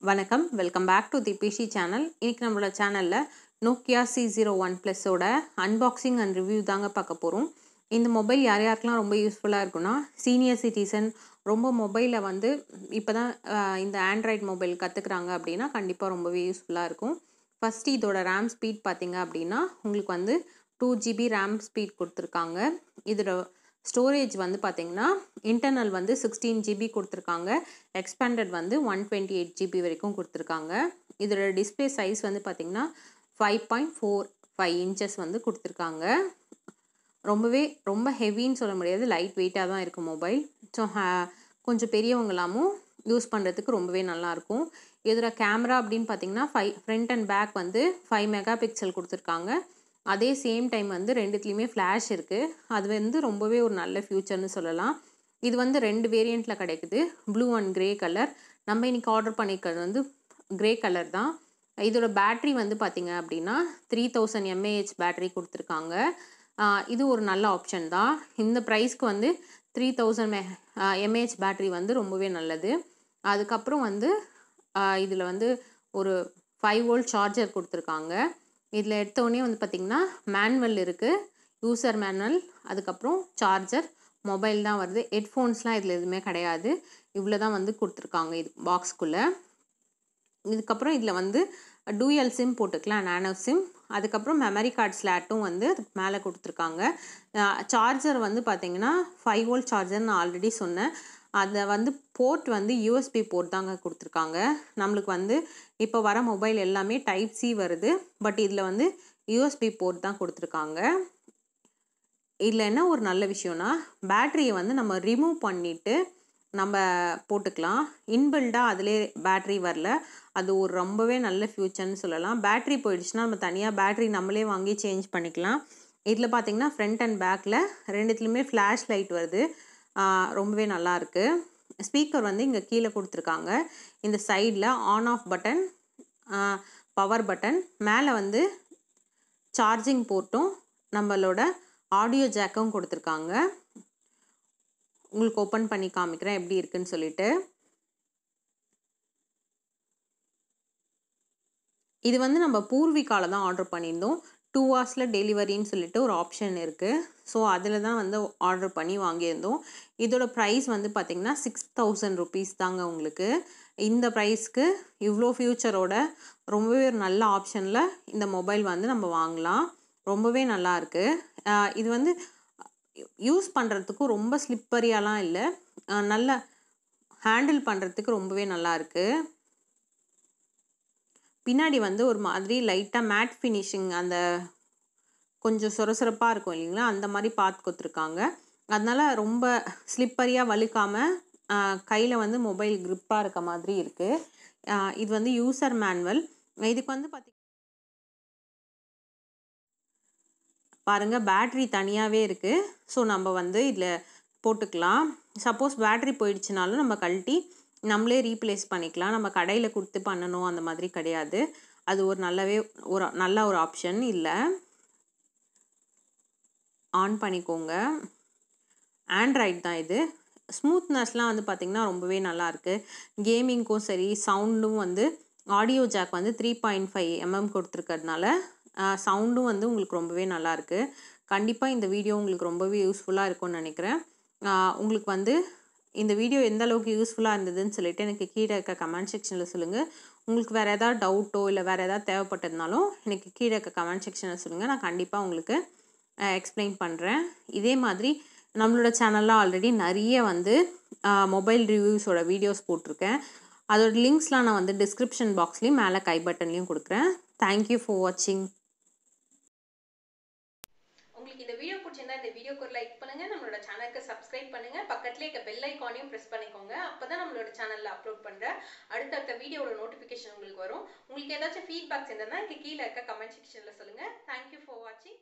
வணக்கம், welcome back to the PC channel. இன்னைக்கு நம்மளோட சேனலில் Nokia C01 Plus ஓட அன்பாக்சிங் அண்ட் ரிவ்யூ தாங்க பார்க்க போகிறோம். இந்த மொபைல் யார் யாருக்கெல்லாம் ரொம்ப யூஸ்ஃபுல்லாக இருக்குன்னா, சீனியர் சிட்டிசன் ரொம்ப மொபைலை வந்து இப்போ தான் இந்த ஆண்ட்ராய்ட் மொபைல் கற்றுக்குறாங்க அப்படின்னா கண்டிப்பாக ரொம்பவே யூஸ்ஃபுல்லாக இருக்கும். ஃபஸ்ட்டு இதோட ரேம் ஸ்பீட் பார்த்திங்க அப்படின்னா உங்களுக்கு வந்து 2GB ரேம் ஸ்பீட் கொடுத்துருக்காங்க. இதோட ஸ்டோரேஜ் வந்து பார்த்திங்கன்னா இன்டர்னல் வந்து 16GB கொடுத்துருக்காங்க. எக்ஸ்பேண்டட் வந்து 128GB வரைக்கும் கொடுத்துருக்காங்க. இதோட டிஸ்பிளே சைஸ் வந்து பார்த்திங்கன்னா 5.45 இன்ச்சஸ் வந்து கொடுத்துருக்காங்க. ரொம்ப ஹெவின்னு சொல்ல முடியாது, லைட் வெயிட்டாக தான் இருக்கும் மொபைல். ஸோ கொஞ்சம் பெரியவங்களாமும் யூஸ் பண்ணுறதுக்கு ரொம்பவே நல்லாயிருக்கும். இதோட கேமரா அப்படின்னு பார்த்திங்கன்னா ஃப்ரண்ட் அண்ட் பேக் வந்து 5 மெகா பிக்சல் கொடுத்துருக்காங்க. அதே சேம் டைம் வந்து ரெண்டுத்துலேயுமே ஃப்ளாஷ் இருக்குது. அது வந்து ரொம்பவே ஒரு நல்ல ஃபியூச்சர்னு சொல்லலாம். இது வந்து 2 வேரியண்ட்டில் கிடைக்குது, ப்ளூ அண்ட் க்ரே கலர். நம்ம இன்றைக்கி ஆர்டர் பண்ணிக்கிறது வந்து க்ரே கலர் தான். இதோட பேட்ரி வந்து பார்த்திங்க அப்படின்னா 3000 mAh பேட்ரி கொடுத்துருக்காங்க. இது ஒரு நல்ல ஆப்ஷன் தான். இந்த ப்ரைஸ்க்கு வந்து 3000 mAh பேட்ரி வந்து ரொம்பவே நல்லது. அதுக்கப்புறம் வந்து இதில் வந்து ஒரு 5 வோல்ட் சார்ஜர் கொடுத்துருக்காங்க. இதில் எடுத்தோடனே வந்து பார்த்திங்கன்னா மேனுவல் இருக்குது, யூசர் மேனுவல், அதுக்கப்புறம் சார்ஜர், மொபைல் தான் வருது. ஹெட்ஃபோன்ஸ்லாம் இதில் எதுவுமே கிடையாது. இவ்வளோ தான் வந்து கொடுத்துருக்காங்க இது பாக்ஸ்க்குள்ளே. இதுக்கப்புறம் இதில் வந்து டூயல் சிம் போட்டுக்கலாம், நானோ சிம். அதுக்கப்புறம் மெமரி கார்டு ஸ்லாட்டும் வந்து அதுக்கு மேலே கொடுத்துருக்காங்க. சார்ஜர் வந்து பார்த்திங்கன்னா 5 வோல்ட் சார்ஜர் நான் ஆல்ரெடி சொன்னேன். அதை வந்து போர்ட் வந்து யூஎஸ்பி போர்ட் தாங்க கொடுத்துருக்காங்க. நம்மளுக்கு வந்து இப்போ வர மொபைல் எல்லாமே டைப் சி வருது, பட் இதில் வந்து யூஎஸ்பி போர்ட் தான் கொடுத்துருக்காங்க. இதில் என்ன ஒரு நல்ல விஷயம்னா, பேட்ரியை வந்து நம்ம ரிமூவ் பண்ணிவிட்டு நம்ம போட்டுக்கலாம். இன்பில்டாக அதிலே பேட்ரி வரல. அது ஒரு ரொம்பவே நல்ல ஃபியூச்சர்னு சொல்லலாம். பேட்ரி போயிடுச்சுன்னா நம்ம தனியாக பேட்ரி நம்மளே வாங்கி சேஞ்ச் பண்ணிக்கலாம். இதில் பார்த்திங்கன்னா ஃப்ரண்ட் அண்ட் பேக்கில் ரெண்டுத்துலேயுமே ஃப்ளாஷ் லைட் வருது. ரொம்பவே நல்லாயிருக்கு. ஸ்பீக்கர் வந்து இங்கே கீழே கொடுத்துருக்காங்க. இந்த சைடில் on off button, power button, மேலே வந்து சார்ஜிங் போர்ட்டும் நம்மளோட ஆடியோ ஜாக்கும் கொடுத்துருக்காங்க. உங்களுக்கு ஓப்பன் பண்ணி காமிக்கிறேன் எப்படி இருக்குன்னு சொல்லிட்டு. இது வந்து நம்ம பூர்விகாவில் தான் ஆர்டர் பண்ணியிருந்தோம். 2 hours டெலிவரின்னு சொல்லிட்டு ஒரு ஆப்ஷன் இருக்குது. ஸோ அதில் தான் வந்து ஆர்டர் பண்ணி வாங்கியிருந்தோம். இதோட ப்ரைஸ் வந்து பார்த்திங்கன்னா 6000 rupees தாங்க உங்களுக்கு. இந்த ப்ரைஸ்க்கு இவ்வளோ ஃபியூச்சரோட ரொம்பவே ஒரு நல்ல ஆப்ஷனில் இந்த மொபைல் வந்து நம்ம வாங்கலாம். ரொம்பவே நல்லாயிருக்கு. இது வந்து யூஸ் பண்ணுறதுக்கும் ரொம்ப ஸ்லிப்பரியாலாம் இல்லை, நல்ல ஹேண்டில் பண்ணுறதுக்கு ரொம்பவே நல்லாயிருக்கு. பின்னாடி வந்து ஒரு மாதிரி லைட்டாக மேட் ஃபினிஷிங், அந்த கொஞ்சம் சொரசொரப்பாக இருக்கும் இல்லைங்களா, அந்த மாதிரி பார்த்து கொடுத்துருக்காங்க. அதனால் ரொம்ப ஸ்லிப்பரியாக வழுக்காமல் கையில் வந்து மொபைல் க்ரிப்பாக இருக்க மாதிரி இருக்குது. இது வந்து யூசர் மேனுவல். இதுக்கு வந்து பாருங்கள், பேட்ரி தனியாகவே இருக்குது. ஸோ நம்ம வந்து இதில் போட்டுக்கலாம். சப்போஸ் பேட்ரி போயிடுச்சுனாலும் நம்ம கழட்டி நம்மளே ரீப்ளேஸ் பண்ணிக்கலாம். நம்ம கடையில் கொடுத்து பண்ணணும் அந்த மாதிரி கிடையாது. அது ஒரு நல்ல ஒரு ஆப்ஷன். இல்லை, ஆன் பண்ணிக்கோங்க. ஆண்ட்ராய்ட் தான் இது. ஸ்மூத்னஸ்லாம் வந்து பார்த்திங்கன்னா ரொம்பவே நல்லாயிருக்கு. கேமிங்க்கும் சரி, சவுண்டும் வந்து ஆடியோ ஜாக் வந்து 3.5 mm கொடுத்துருக்கிறதுனால சவுண்டும் வந்து உங்களுக்கு ரொம்பவே நல்லாயிருக்கு. கண்டிப்பாக இந்த வீடியோ உங்களுக்கு ரொம்பவே யூஸ்ஃபுல்லாக இருக்கும்னு நினைக்கிறேன். உங்களுக்கு வந்து இந்த வீடியோ எந்த அளவுக்கு யூஸ்ஃபுல்லாக இருந்ததுன்னு சொல்லிட்டு எனக்கு கீழே இருக்க கமெண்ட் செக்ஷனில் சொல்லுங்கள். உங்களுக்கு வேறு ஏதாவது டவுட்டோ இல்லை வேறு ஏதாவது தேவைப்பட்டதுனாலும் எனக்கு கீழே இருக்க கமெண்ட் செக்ஷனில் சொல்லுங்கள். நான் கண்டிப்பாக உங்களுக்கு எக்ஸ்பிளைன் பண்ணுறேன். இதே மாதிரி நம்மளோட சேனலில் ஆல்ரெடி நிறைய வந்து மொபைல் ரிவ்யூஸோட வீடியோஸ் போட்டிருக்கேன். அதோட லிங்க்ஸ்லாம் நான் வந்து டிஸ்கிரிப்ஷன் பாக்ஸ்லேயும் மேலே கை பட்டன்லேயும் கொடுக்குறேன். தேங்க்யூ ஃபார் வாட்சிங். உங்களுக்கு இந்த வீடியோ பிடிச்சிருந்தா இந்த வீடியோக்கு ஒரு லைக் பண்ணுங்க, நம்மளோட சேனலுக்கு சப்ஸ்கிரைப் பண்ணுங்க, பக்கத்துலேயே இருக்க பெல் ஐக்கானையும் ப்ரெஸ் பண்ணிக்கோங்க. அப்பதான் நம்மளோட சேனல்ல அப்லோட் பண்ற அடுத்தடுத்த வீடியோட நோட்டிஃபிகேஷன் உங்களுக்கு வரும். உங்களுக்கு ஏதாச்சும் ஃபீட்பேக்ஸ் இருந்ததுன்னா இங்க கீழே இருக்க கமெண்ட் செக்ஷன்ல சொல்லுங்க. தேங்க்யூ ஃபார் வாட்சிங்.